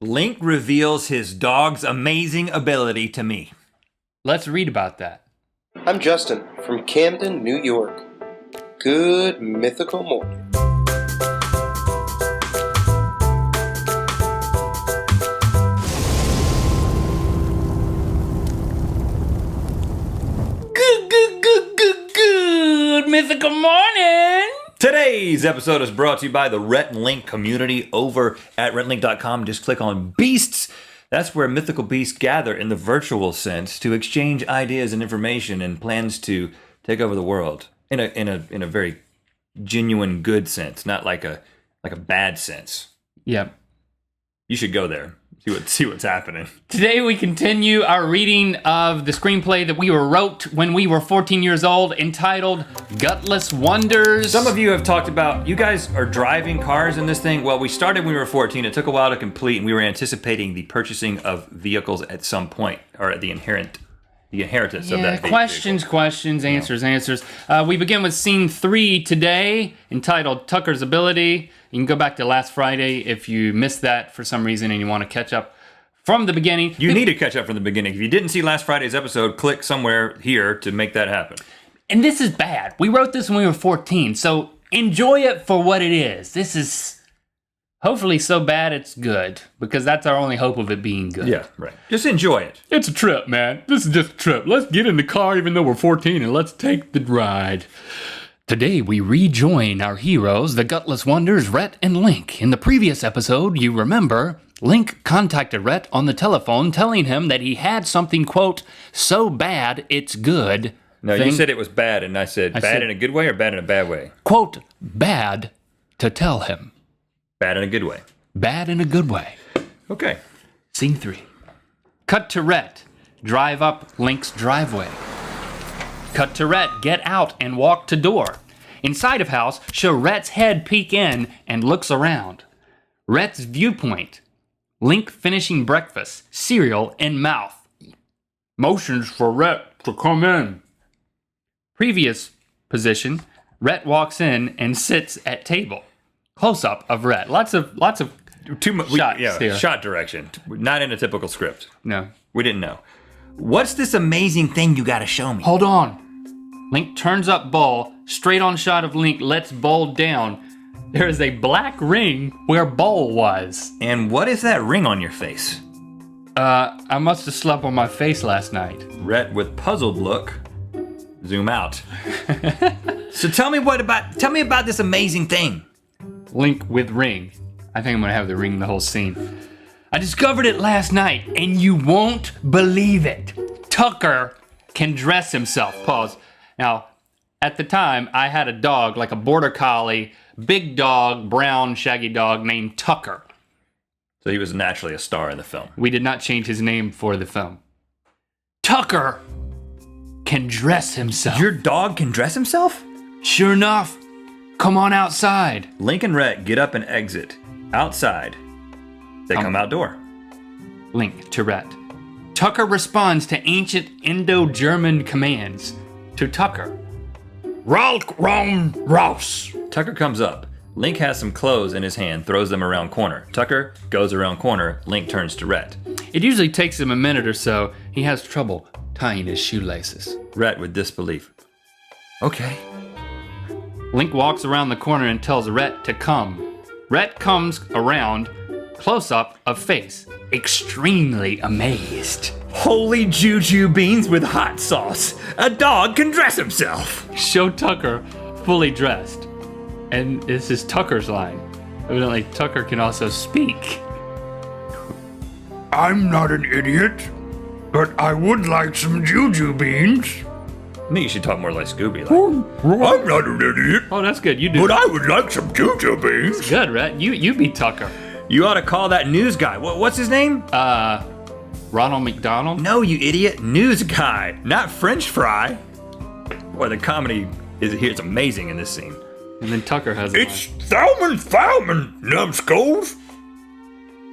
Link reveals his dog's amazing ability to me. Let's read about that. I'm Justin from Camden, New York. Good mythical morning. Good mythical morning. Today's episode is brought to you by the Rhett and Link Kommunity over at RhettandLink.com. Just click on Beasts. That's where mythical beasts gather in the virtual sense to exchange ideas and information and plans to take over the world in a very genuine good sense, not like a bad sense. Yep. You should go there. See what's happening. Today we continue our reading of the screenplay that we wrote when we were 14 years old, entitled Gutless Wonders. Some of you have talked about, you guys are driving cars in this thing. Well, we started when we were 14. It took a while to complete, and we were anticipating the purchasing of vehicles at some point, or the inheritance of that questions, answers. We begin with scene 3 today, entitled Tucker's Ability. You can go back to last Friday if you missed that for some reason and you want to catch up from the beginning. You need to catch up from the beginning. If you didn't see last Friday's episode, click somewhere here to make that happen. And this is bad. We wrote this when we were 14, so enjoy it for what it is. This is hopefully so bad it's good, because that's our only hope of it being good. Yeah, right. Just enjoy it. It's a trip, man. This is just a trip. Let's get in the car even though we're 14 and let's take the ride. Today we rejoin our heroes, the Gutless Wonders, Rhett and Link. In the previous episode, you remember, Link contacted Rhett on the telephone telling him that he had something, quote, so bad it's good. No, you said it was bad, and I said bad in a good way or bad in a bad way? Quote, bad to tell him. Bad in a good way. Bad in a good way. Okay. Scene 3. Cut to Rhett. Drive up Link's driveway. Cut to Rhett. Get out and walk to door. Inside of house, show Rhett's head peek in and looks around. Rhett's viewpoint. Link finishing breakfast, cereal in mouth. Motions for Rhett to come in. Previous position. Rhett walks in and sits at table. Close-up of Rhett. Lots of Too much shots here. Shot direction. Not in a typical script. No. We didn't know. What's this amazing thing you gotta show me? Hold on. Link turns up Ball. Straight on shot of Link lets Ball down. There is a black ring where Ball was. And what is that ring on your face? I must have slept on my face last night. Rhett with puzzled look. Zoom out. So tell me about this amazing thing. Link with ring. I think I'm gonna have the ring the whole scene. I discovered it last night, and you won't believe it. Tucker can dress himself. Pause. Now, at the time, I had a dog, like a border collie, big dog, brown, shaggy dog named Tucker. So he was naturally a star in the film. We did not change his name for the film. Tucker can dress himself. Your dog can dress himself? Sure enough. Come on outside. Link and Rhett get up and exit. Outside. They come outdoor. Link to Rhett. Tucker responds to ancient Indo-German commands. To Tucker. Ralk Ron Rouse. Tucker comes up. Link has some clothes in his hand, throws them around corner. Tucker goes around corner. Link turns to Rhett. It usually takes him a minute or so. He has trouble tying his shoelaces. Rhett with disbelief. Okay. Link walks around the corner and tells Rhett to come. Rhett comes around, close-up of face, extremely amazed. Holy juju beans with hot sauce. A dog can dress himself. Show Tucker fully dressed. And this is Tucker's line. Evidently, Tucker can also speak. I'm not an idiot, but I would like some juju beans. I think you should talk more like Scooby. I'm not an idiot, Oh, that's good. You do. but I would like some juju beans. Good, Rhett. You be Tucker. You ought to call that news guy. What's his name? Ronald McDonald? No, you idiot. News guy, not French fry. Boy, the comedy is here. It's amazing in this scene. And then Tucker has It's Thalman, numbskulls.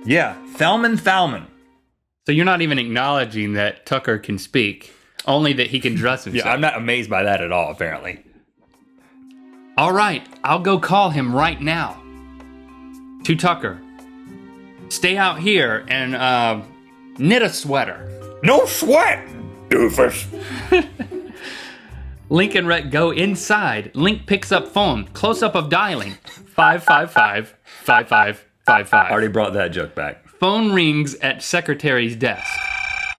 Yeah, Thalman. So you're not even acknowledging that Tucker can speak, only that he can dress himself. Yeah, I'm not amazed by that at all, apparently. All right, I'll go call him right now. To Tucker. Stay out here and knit a sweater. No sweat, doofus. Link and Rhett go inside. Link picks up phone. Close-up of dialing. 555-5555. Already brought that joke back. Phone rings at secretary's desk.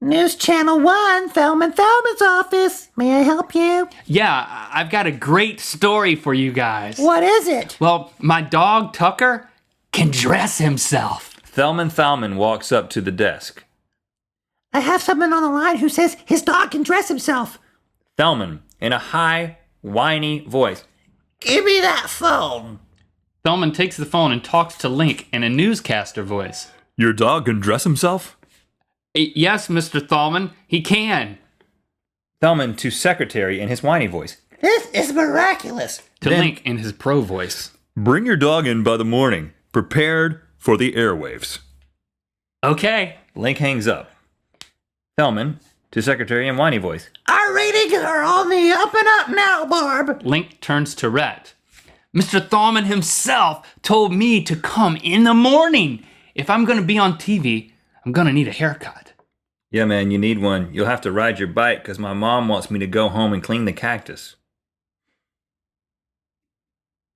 News Channel 1, Thelman's office. May I help you? Yeah, I've got a great story for you guys. What is it? Well, my dog, Tucker, can dress himself. Thalman walks up to the desk. I have someone on the line who says his dog can dress himself. Thalman, in a high, whiny voice. Give me that phone. Thelman takes the phone and talks to Link in a newscaster voice. Your dog can dress himself? Yes, Mr. Thalman, he can. Thalman to secretary in his whiny voice. This is miraculous. To Then- Link in his pro voice. Bring your dog in by the morning, prepared for the airwaves. Okay. Link hangs up. Thalman to secretary in whiny voice. Our ratings are on the up and up now, Barb. Link turns to Rhett. Mr. Thalman himself told me to come in the morning. If I'm going to be on TV, I'm going to need a haircut. Yeah, man, you need one. You'll have to ride your bike because my mom wants me to go home and clean the cactus.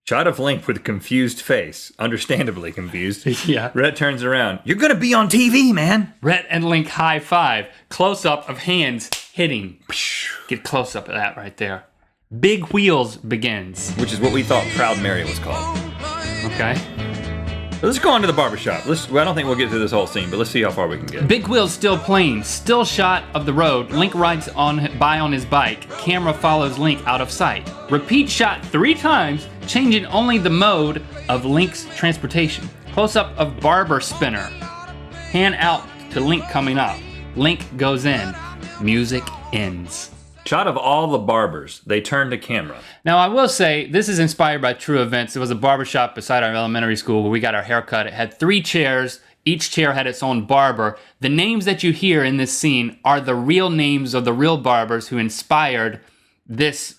Shot of Link with a confused face. Understandably confused. Yeah. Rhett turns around. You're going to be on TV, man. Rhett and Link high five. Close up of hands hitting. Get close up of that right there. Big Wheels begins. Which is what we thought Proud Mary was called. Okay. Let's go on to the barbershop. Well, I don't think we'll get through this whole scene, but let's see how far we can get. Big Wheel's still playing. Still shot of the road. Link rides by on his bike. Camera follows Link out of sight. Repeat shot 3 times, changing only the mode of Link's transportation. Close up of barber spinner. Hand out to Link coming up. Link goes in. Music ends. Shot of all the barbers. They turn to camera. Now, I will say, this is inspired by true events. There was a barbershop beside our elementary school where we got our hair cut. It had 3 chairs. Each chair had its own barber. The names that you hear in this scene are the real names of the real barbers who inspired this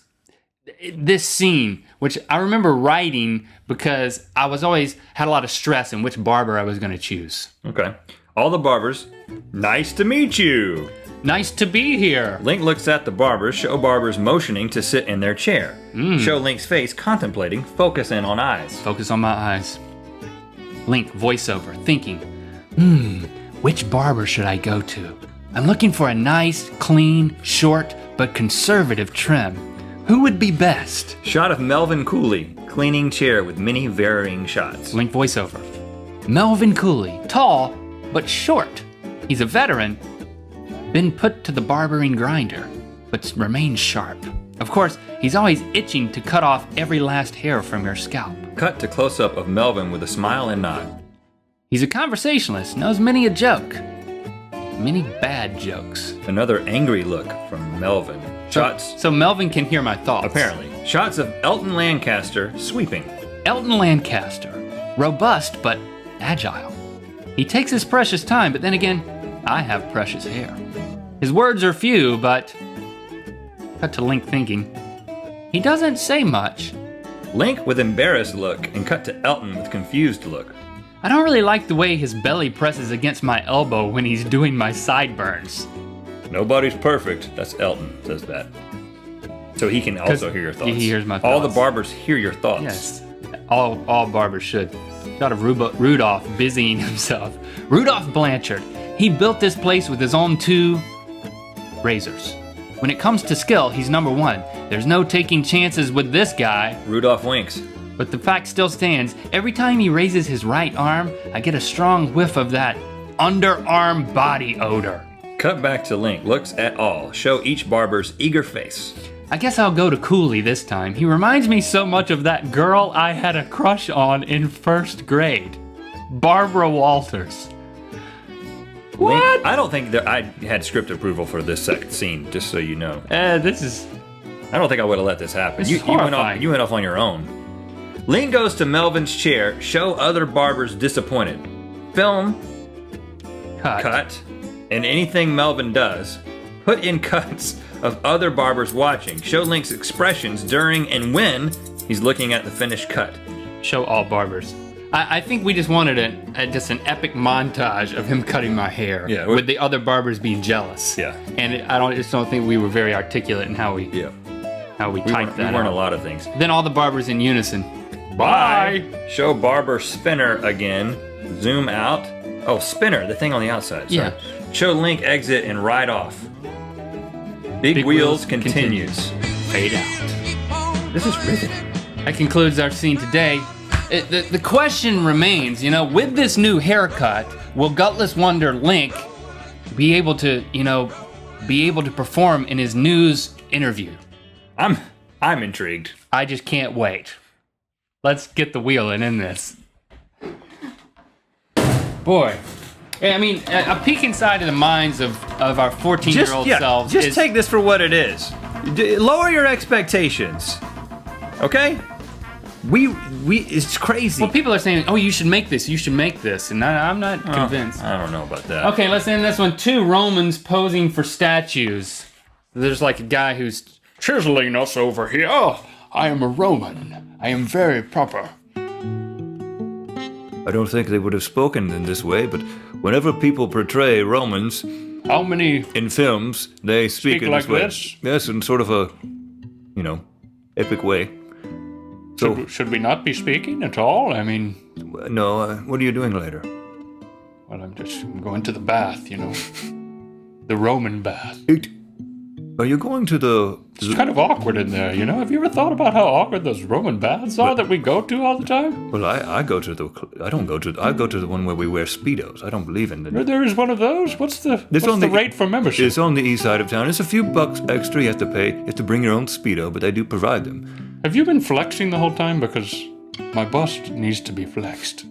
scene, which I remember writing because I was always had a lot of stress in which barber I was going to choose. Okay. All the barbers. Nice to meet you. Nice to be here. Link looks at the barbers, show barbers motioning to sit in their chair. Show Link's face contemplating, focus in on eyes. Focus on my eyes. Link, voiceover, thinking, which barber should I go to? I'm looking for a nice, clean, short, but conservative trim. Who would be best? Shot of Melvin Cooley, cleaning chair with many varying shots. Link voiceover. Melvin Cooley, tall, but short. He's a veteran, been put to the barbering grinder, but remains sharp. Of course, he's always itching to cut off every last hair from your scalp. Cut to close-up of Melvin with a smile and nod. He's a conversationalist, knows many a joke. Many bad jokes. Another angry look from Melvin. Shots, So Melvin can hear my thoughts. apparently. Shots of Elton Lancaster sweeping. Elton Lancaster. Robust, but agile. He takes his precious time, but then again, I have precious hair. His words are few, but... Cut to Link thinking. He doesn't say much. Link with embarrassed look and cut to Elton with confused look. I don't really like the way his belly presses against my elbow when he's doing my sideburns. Nobody's perfect. That's Elton says that. So he can also hear your thoughts. he hears my All the thoughts. barbers hear your thoughts. Yes, all barbers should. Shot of Rudolph busying himself. Rudolph Blanchard. He built this place with his own 2 razors. When it comes to skill, he's number 1. There's no taking chances with this guy. Rudolph winks. But the fact still stands, every time he raises his right arm, I get a strong whiff of that underarm body odor. Cut back to Link. Looks at all. Show each barber's eager face. I guess I'll go to Cooley this time. He reminds me so much of that girl I had a crush on in 1st grade. Barbara Walters. Link, What? I don't think that I had script approval for this scene, just so you know. This is... I don't think I would have let this happen. This is You went horrifying. you went off on your own. Link goes to Melvin's chair. Show other barbers disappointed. Film, cut, and anything Melvin does. Put in cuts of other barbers watching. Show Link's expressions during and when he's looking at the finished cut. Show all barbers. I think we just wanted just an epic montage of him cutting my hair. Yeah, with the other barbers being jealous. Yeah. And I just don't think we were very articulate in how we typed that. We weren't out. a lot of things. Then all the barbers in unison. Bye. Show barber spinner again. Zoom out. Oh, spinner, the thing on the outside. Sorry. Yeah. Show Link exit and ride off. Big Wheels continues. Fade out. This is riveting. That concludes our scene today. The question remains, with this new haircut, will Gutless Wonder Link be able to perform in his news interview? I'm intrigued. I just can't wait. Let's get the wheeling in this. Boy. I mean, a peek inside of the minds of our 14-year-old selves. Just take this for what it is. Lower your expectations. Okay? It's crazy. Well, people are saying, "Oh, you should make this. You should make this," and I'm not convinced. I don't know about that. Okay, let's end this one. 2 Romans posing for statues. There's like a guy who's chiseling us over here. Oh, I am a Roman. I am very proper. I don't think they would have spoken in this way, but whenever people portray Romans How many? in films, they speak in like this way. this? Yes, in sort of a, epic way. So, Should we not be speaking at all? I mean, no, what are you doing later? well, I'm going to the bath. The Roman bath. Are you going to the... It's kind of awkward in there. Have you ever thought about how awkward those Roman baths are that we go to all the time? Well, I go to the... I go to the one where we wear Speedos. I don't believe in the... There is one of those. What's the on the rate for membership? It's on the east side of town. It's a few bucks extra you have to pay. You have to bring your own Speedo, but they do provide them. Have you been flexing the whole time? Because my bust needs to be flexed.